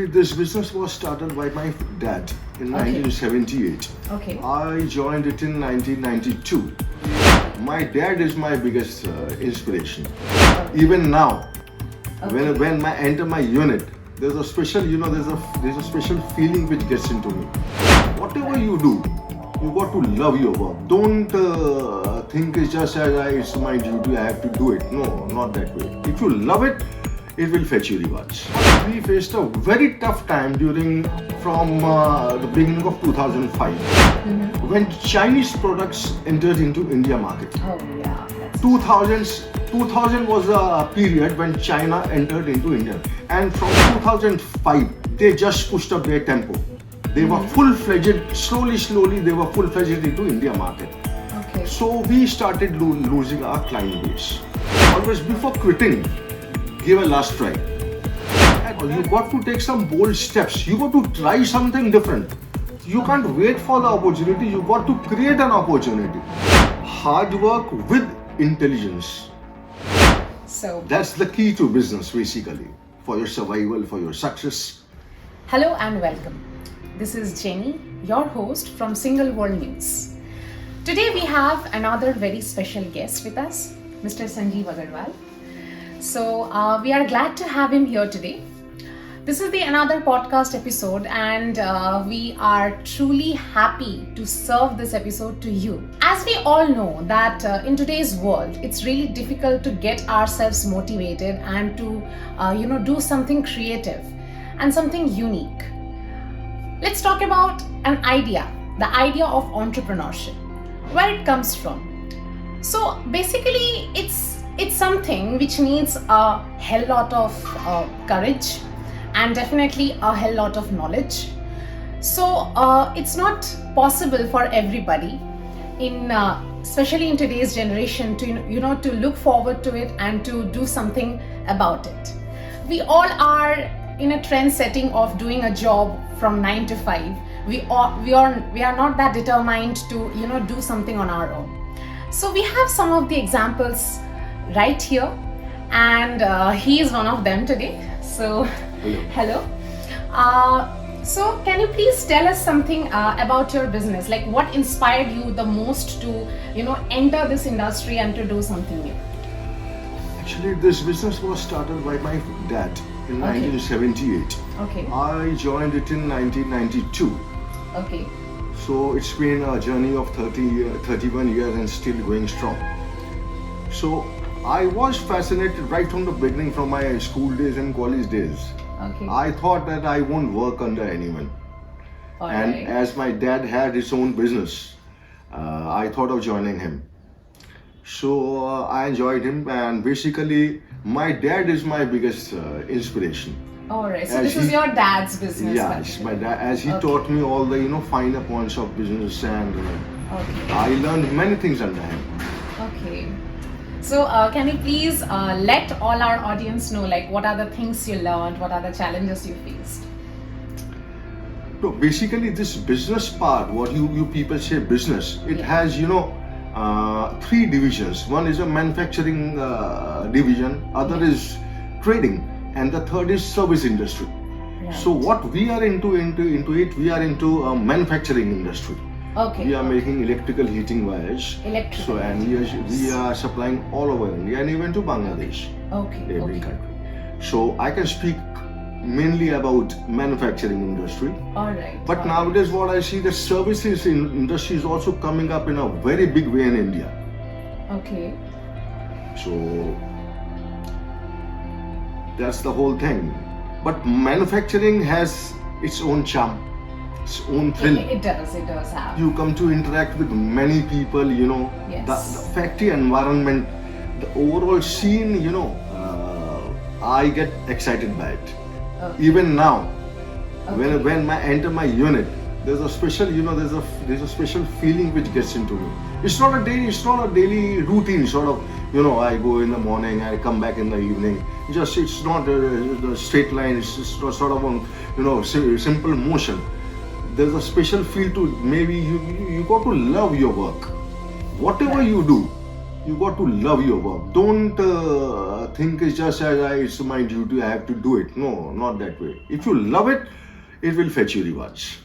Actually, this business was started by my dad in Okay. 1978. Okay. I joined it in 1992. My dad is my biggest inspiration. Even now, when I enter my unit, there's a special, there's a special feeling which gets into me. Whatever you do, you got to love your work. Don't think it's just it's my duty, I have to do it. No, not that way. If you love it, it will fetch you rewards. We faced a very tough time from the beginning of 2005 when Chinese products entered into India market. Oh yeah. That's 2000 was a period when China entered into India, and from 2005 they just pushed up their tempo. They were full-fledged, slowly they were full-fledged into India market. okay. So we started losing our client base. Always before quitting, give a last try. You got to take some bold steps. You got to try something different. You can't wait for the opportunity. You got to create an opportunity. Hard work with intelligence. So That's the key to business basically. For your survival, for your success. hello and welcome. This is Jenny, your host from Single World News. Today we have another very special guest with us, Mr. Sanjeev Agarwal. So we are glad to have him here today. This is another podcast episode, and we are truly happy to serve this episode to you. As we all know that in today's world, it's really difficult to get ourselves motivated and to do something creative and something unique. Let's talk about an idea, the idea of entrepreneurship, where it comes from. So basically, it's something which needs a hell lot of courage and definitely a hell lot of knowledge. So it's not possible for everybody, especially in today's generation, to look forward to it and to do something about it. We all are in a trend setting of doing a job from 9 to 5. We are not that determined to do something on our own. So we have some of the examples right here, and he is one of them today. So hello. So can you please tell us something about your business? Like, what inspired you the most to enter this industry and to do something new? Actually, this business was started by my dad in 1978. Okay. I joined it in 1992. Okay. So it's been a journey of 31 years and still going strong. So I was fascinated right from the beginning, from my school days and college days. Okay. I thought that I won't work under anyone. All And right. as my dad had his own business, I thought of joining him. So I enjoyed him, and basically my dad is my biggest inspiration. All right. So as this is he- your dad's business. Yeah, it's my dad, as he Okay. taught me all the finer points of business, and Okay. I learned many things under him. Okay. So can you please let all our audience know, like, what are the things you learned, what are the challenges you faced? So basically, this business part, what you people say business, it Yeah. has three divisions. One is a manufacturing division, other Yeah. is trading, and the third is service industry. Right. So what we are into it, we are into manufacturing industry. Okay. We are making electrical heating wires. Electrical. So and we are supplying all over India and even to Bangladesh, Okay. every Okay. country. So I can speak mainly about manufacturing industry. All right. But all nowadays what I see, the services industry is also coming up in a very big way in India. right. Okay. So that's the whole thing. But manufacturing has its own charm, its own thrill. It does have. You come to interact with many people, Yes. the factory environment, the overall scene, I get excited by it. Okay. Even now, Okay. when I enter my unit, there's a special, there's a special feeling which gets into me. It's not a daily routine sort of, I go in the morning, I come back in the evening. It's not a straight line, it's just a sort of simple motion. There's a special feel to, maybe you got to love your work. Whatever Right. you do, You got to love your work. Don't think it's just it's my duty, I have to do it. No, not that way. If you love it, it will fetch you rewards.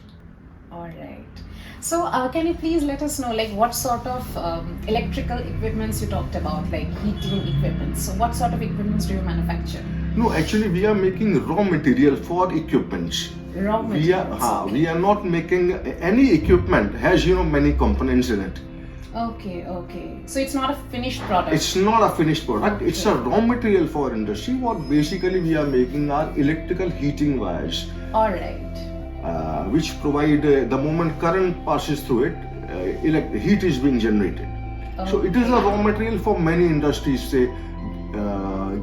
All right. So, can you please let us know, like, what sort of electrical equipments you talked about, like heating equipments? So, what sort of equipments do you manufacture? No, actually, we are making raw material for equipments. Raw materials. We are not making any equipment has many components in it. Okay. So it's not a finished product. It's not a finished product. Okay. It's a raw material for industry. What basically we are making are electrical heating wires. All right. Which provide the moment current passes through it, heat is being generated. Okay. So it is a raw material for many industries, say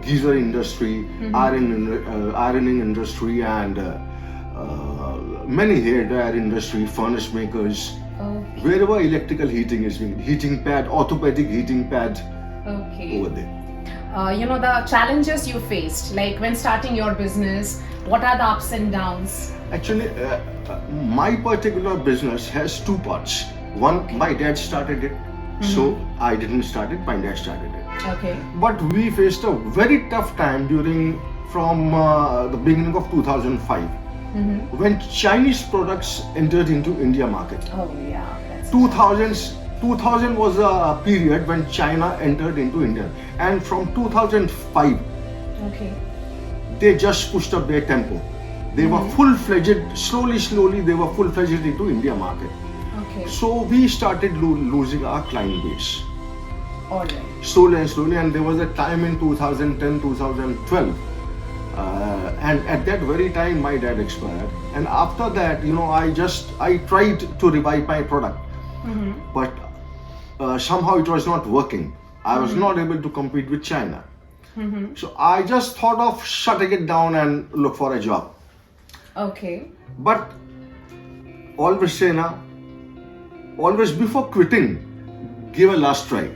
geyser industry, ironing industry, and many hair dryer industry, furnace makers. Okay. Wherever electrical heating is being, heating pad, orthopedic heating pad, Okay. over there. The challenges you faced, like when starting your business, what are the ups and downs? Actually, my particular business has two parts. One, my dad started it, so I didn't start it, my dad started it. Okay. But we faced a very tough time from the beginning of 2005, when Chinese products entered into India market. Oh yeah. That's 2000 was a period when China entered into India, and from 2005 Okay. they just pushed up their tempo. They were full-fledged, slowly they were full-fledged into India market. Okay. So we started losing our client base. All right. Slowly, and there was a time in 2010, 2012, and at that very time my dad expired. And after that, I tried to revive my product, but somehow it was not working. I was not able to compete with China. So I just thought of shutting it down and look for a job. Okay. But always before quitting, give a last try.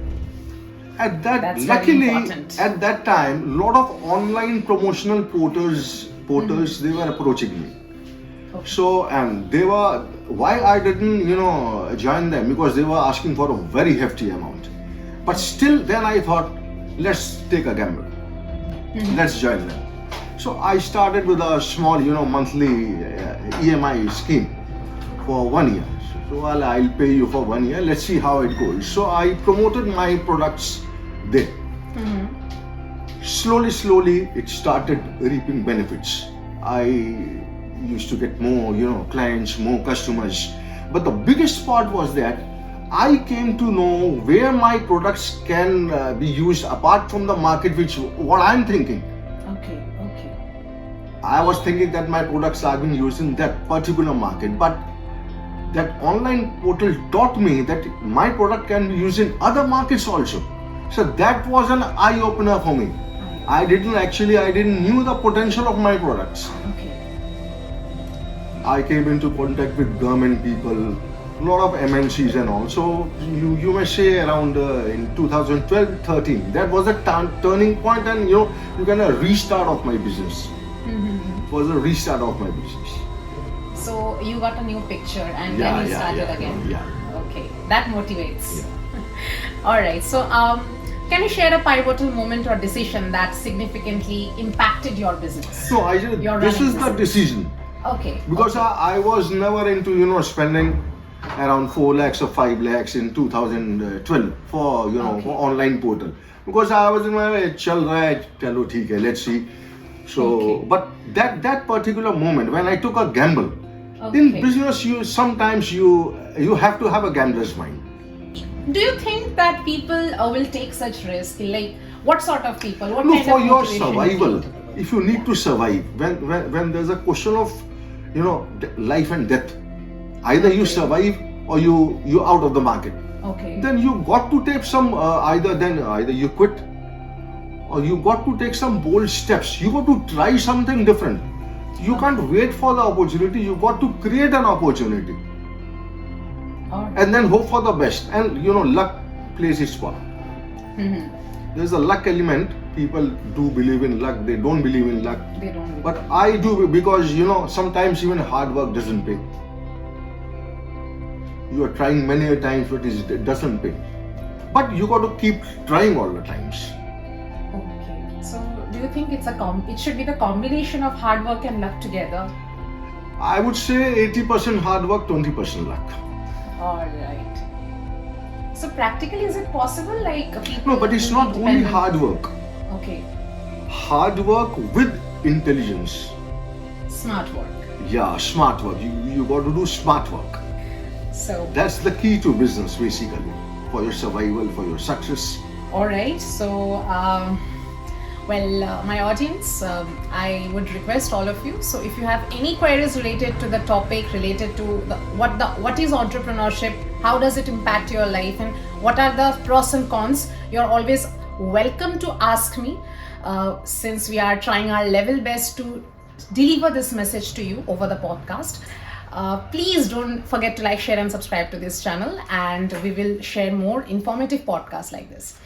That's Luckily, very important. at that time, lot of online promotional portals, they were approaching me. Okay. So, and they were, why I didn't, join them, because they were asking for a very hefty amount. But still, then I thought, let's take a gamble. Let's join them. So I started with a small, monthly EMI scheme for 1 year. So I'll pay you for 1 year. Let's see how it goes. So I promoted my products there. Slowly, it started reaping benefits. I used to get more, clients, more customers. But the biggest part was that I came to know where my products can be used apart from the market, what I'm thinking. Okay. I was thinking that my products are being used in that particular market, but that online portal taught me that my product can be used in other markets also. So that was an eye-opener for me. I didn't knew the potential of my products. Okay. I came into contact with government people, a lot of MNCs and all. So you may say around in 2012-13, that was a turning point, and you can a restart of my business. It was a restart of my business. So you got a new picture and then you started again. Yeah. Okay, that motivates. Yeah. All right. So can you share a pivotal moment or decision that significantly impacted your business? No, this is the decision. Okay. Because I was never into spending around 4 lakhs or 5 lakhs in 2012 for for online portal, because I was in my way, chal raha hai, chalo theek hai, let's see. So, but that particular moment when I took a gamble, in business sometimes you have to have a gambler's mind. Do you think that people will take such risk? Like, what sort of people? What No, kind for of your motivation survival, do you need? if you need to survive, when there's a question of life and death, either you survive or you out of the market. Okay. Then you got to take some either you quit or you got to take some bold steps. You got to try something different. You can't wait for the opportunity. You got to create an opportunity. And then hope for the best. And luck plays its part. There's a luck element. People do believe in luck. They don't believe in luck. They don't. But I do, because sometimes even hard work doesn't pay. You are trying many a times, but it doesn't pay. But you got to keep trying all the times. Okay. So do you think it should be the combination of hard work and luck together? I would say 80% hard work, 20% luck. All right. So practically, is it possible? Like people? No, but it's not only hard work. Okay. Hard work with intelligence. Smart work. Yeah, smart work. You got to do smart work. So That's the key to business, basically, for your survival, for your success. all right. So my audience, I would request all of you. So if you have any queries related to the topic, related to what is entrepreneurship, how does it impact your life, and what are the pros and cons, you're always welcome to ask me. Since we are trying our level best to deliver this message to you over the podcast. Please don't forget to like, share and subscribe to this channel, and we will share more informative podcasts like this.